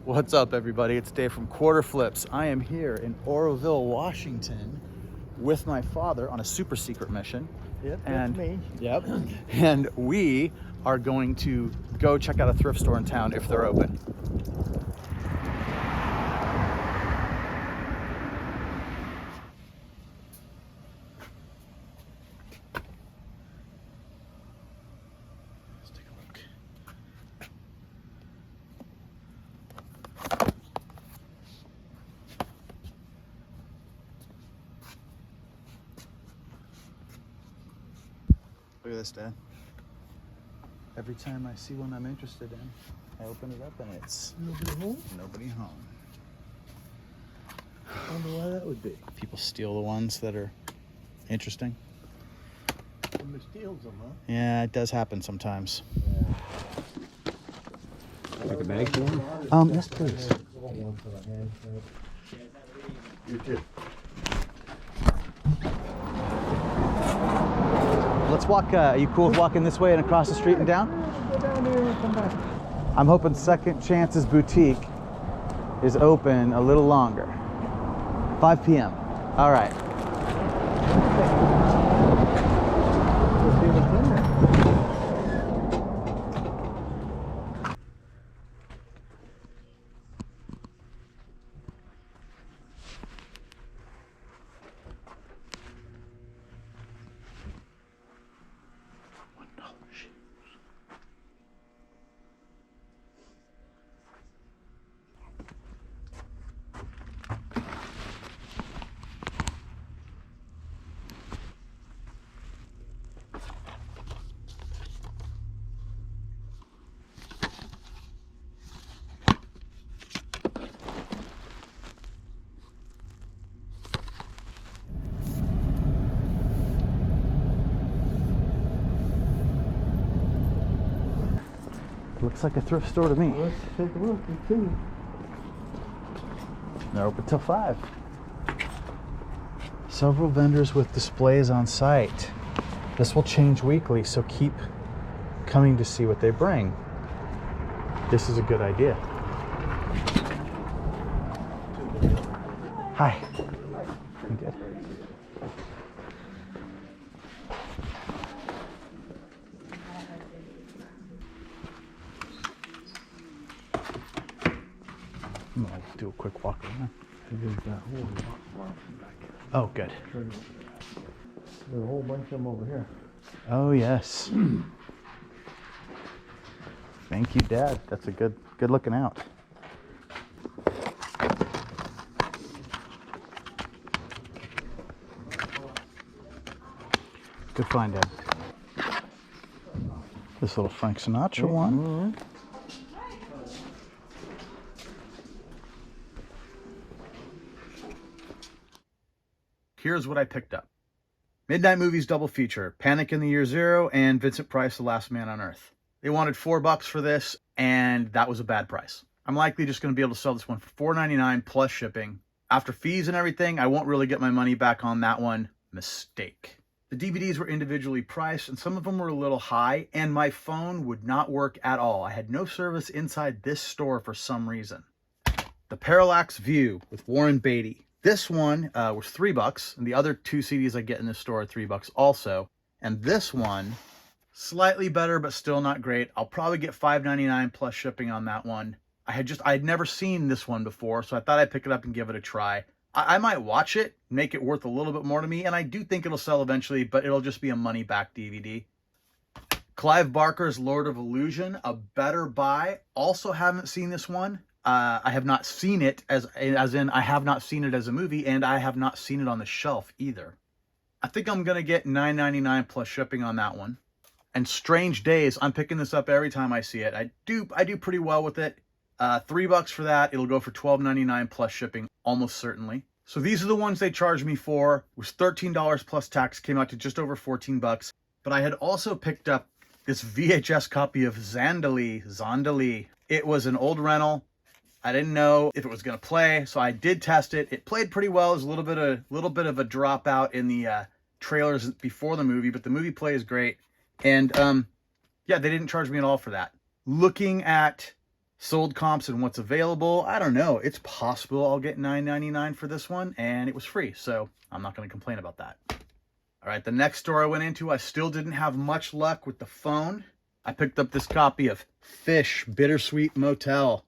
What's up, everybody? It's Dave from Quarter Flips. I am here in Oroville, Washington with my father on a super secret mission. Yep, and that's me. Yep. And we are going to go check out a thrift store in town if they're open. Let's take a look. Look at this, Dad. Every time I see one I'm interested in, I open it up and it's Nobody home? nobody home. I wonder why that would be. People steal the ones that are interesting. Somebody steals them, huh? Yeah, it does happen sometimes. Like a bag for him? Yes, please. You too. Let's walk. Are you cool with walking this way and across the street and down? Go down there and come back. I'm hoping Second Chance's boutique is open a little longer. 5 p.m. All right. Let's see what's in there. Looks like a thrift store to me. Let's take a look and see. They're open till 5. Several vendors with displays on site. This will change weekly, so keep coming to see what they bring. This is a good idea. Hi. You good? I'm gonna do a quick walk around. There's that whole lot back here. Oh, good. There's a whole bunch of them over here. Oh, yes. Thank you, Dad. That's a good looking out. Good find, Dad. This little Frank Sinatra one. Here's what I picked up. Midnight Movies double feature, Panic in the Year Zero and Vincent Price, The Last Man on Earth. They wanted $4 for this, and that was a bad price. I'm likely just going to be able to sell this one for $4.99 plus shipping. After fees and everything, I won't really get my money back on that one. Mistake. The DVDs were individually priced, and some of them were a little high, and my phone would not work at all. I had no service inside this store for some reason. The Parallax View with Warren Beatty. This one was $3, and the other 2 CDs I get in this store are $3 also. And this one, slightly better, but still not great. I'll probably get $5.99 plus shipping on that one. I had never seen this one before, so I thought I'd pick it up and give it a try. I might watch it, make it worth a little bit more to me, and I do think it'll sell eventually, but it'll just be a money-back DVD. Clive Barker's Lord of Illusion, a better buy. Also haven't seen this one. I have not seen it as in I have not seen it as a movie, and I have not seen it on the shelf either. I think I'm going to get $9.99 plus shipping on that one. And Strange Days, I'm picking this up every time I see it. I do pretty well with it. $3 for that. It'll go for $12.99 plus shipping, almost certainly. So these are the ones they charged me for. It was $13 plus tax, came out to just over $14. But I had also picked up this VHS copy of Zondali. It was an old rental. I didn't know if it was going to play, so I did test it. It played pretty well. There's a little bit of a dropout in the trailers before the movie, but the movie play is great. And yeah, they didn't charge me at all for that. Looking at Sold comps and what's available, I don't know. It's possible I'll get $9.99 for this one, and it was free, so I'm not going to complain about that. All right, the next store I went into, I still didn't have much luck with the phone. I picked up this copy of Fish Bittersweet Motel.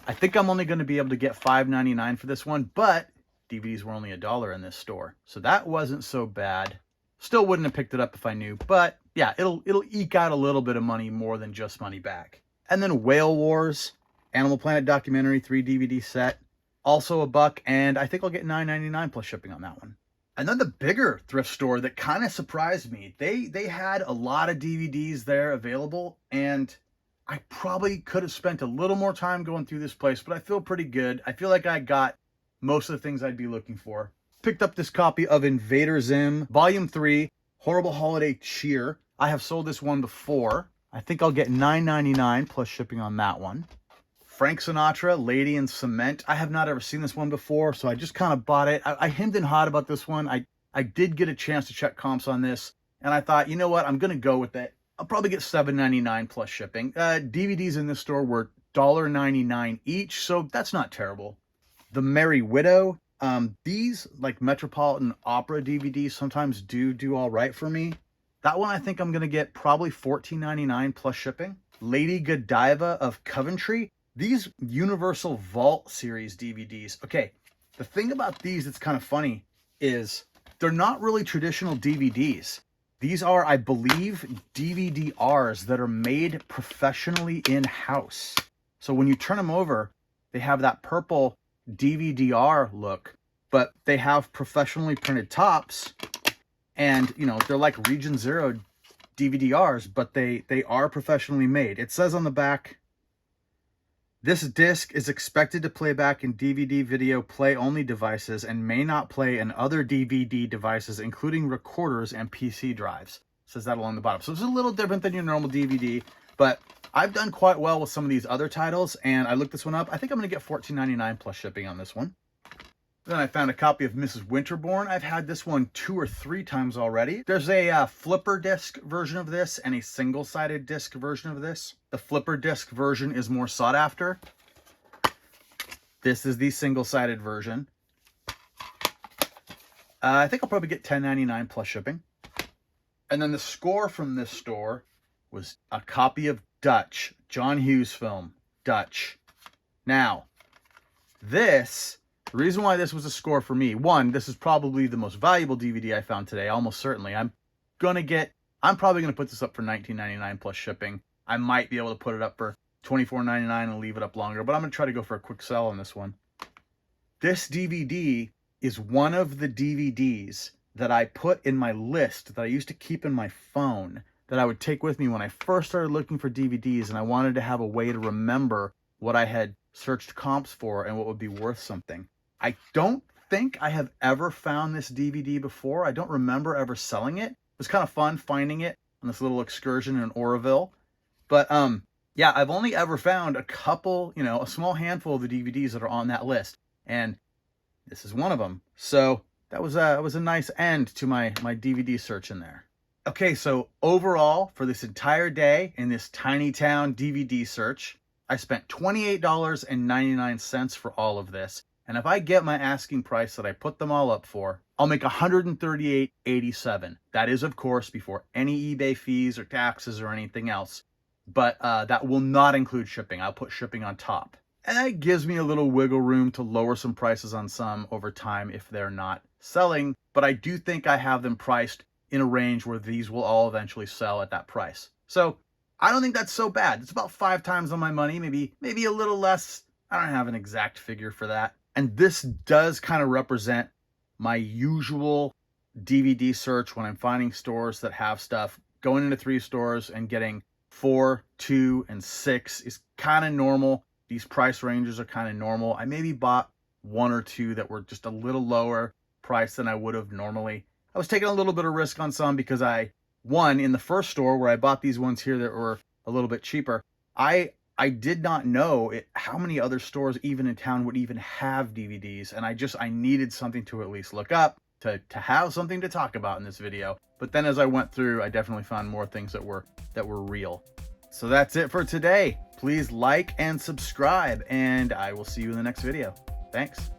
I think I'm only going to be able to get $5.99 for this one, but DVDs were only $1 in this store, so that wasn't so bad. Still wouldn't have picked it up if I knew, but yeah, it'll eke out a little bit of money more than just money back. And then Whale Wars, Animal Planet documentary, 3 DVD set, also $1, and I think I'll get $9.99 plus shipping on that one. And then the bigger thrift store that kind of surprised me, they had a lot of DVDs there available, and I probably could have spent a little more time going through this place, but I feel pretty good. I feel like I got most of the things I'd be looking for. Picked up this copy of Invader Zim, Volume 3, Horrible Holiday Cheer. I have sold this one before. I think I'll get $9.99 plus shipping on that one. Frank Sinatra, Lady in Cement. I have not ever seen this one before, so I just kind of bought it. I hemmed and hawed about this one. I did get a chance to check comps on this, and I thought, you know what, I'm going to go with it. I'll probably get $7.99 plus shipping. DVDs in this store were $1.99 each, so that's not terrible. The Merry Widow. These, like Metropolitan Opera DVDs, sometimes do all right for me. That one I think I'm going to get probably $14.99 plus shipping. Lady Godiva of Coventry. These Universal Vault series DVDs. Okay, the thing about these that's kind of funny is they're not really traditional DVDs. These are, I believe, DVD-Rs that are made professionally in-house. So when you turn them over, they have that purple DVD-R look, but they have professionally printed tops, and you know, they're like Region Zero DVD-Rs, but they are professionally made. It says on the back, this disc is expected to play back in DVD video play-only devices and may not play in other DVD devices, including recorders and PC drives. It says that along the bottom. So it's a little different than your normal DVD, but I've done quite well with some of these other titles, and I looked this one up. I think I'm going to get $14.99 plus shipping on this one. Then I found a copy of Mrs. Winterbourne. I've had this one 2 or 3 times already. There's a flipper disc version of this and a single-sided disc version of this. The flipper disc version is more sought after. This is the single-sided version. I think I'll probably get $10.99 plus shipping. And then the score from this store was a copy of Dutch, John Hughes film, Dutch. Now, the reason why this was a score for me, one, this is probably the most valuable DVD I found today, almost certainly. I'm probably going to put this up for $19.99 plus shipping. I might be able to put it up for $24.99 and leave it up longer, but I'm going to try to go for a quick sell on this one. This DVD is one of the DVDs that I put in my list that I used to keep in my phone that I would take with me when I first started looking for DVDs, and I wanted to have a way to remember what I had searched comps for and what would be worth something. I don't think I have ever found this DVD before. I don't remember ever selling it. It was kind of fun finding it on this little excursion in Oroville. But yeah, I've only ever found a couple, a small handful of the DVDs that are on that list, and this is one of them. So that was a nice end to my DVD search in there. Okay, so overall for this entire day in this tiny town DVD search, I spent $28.99 for all of this. And if I get my asking price that I put them all up for, I'll make $138.87. That is, of course, before any eBay fees or taxes or anything else. But that will not include shipping. I'll put shipping on top. And that gives me a little wiggle room to lower some prices on some over time if they're not selling. But I do think I have them priced in a range where these will all eventually sell at that price. So I don't think that's so bad. It's about 5 times on my money, maybe a little less. I don't have an exact figure for that. And this does kind of represent my usual DVD search when I'm finding stores that have stuff. Going into 3 stores and getting 4, 2, and 6 is kind of normal. These price ranges are kind of normal. I maybe bought 1 or 2 that were just a little lower price than I would have normally. I was taking a little bit of risk on some because in the first store where I bought these ones here that were a little bit cheaper, I did not know how many other stores even in town would even have DVDs, and I needed something to at least look up to have something to talk about in this video. But then as I went through, I definitely found more things that were real. So that's it for today. Please like and subscribe, and I will see you in the next video. Thanks.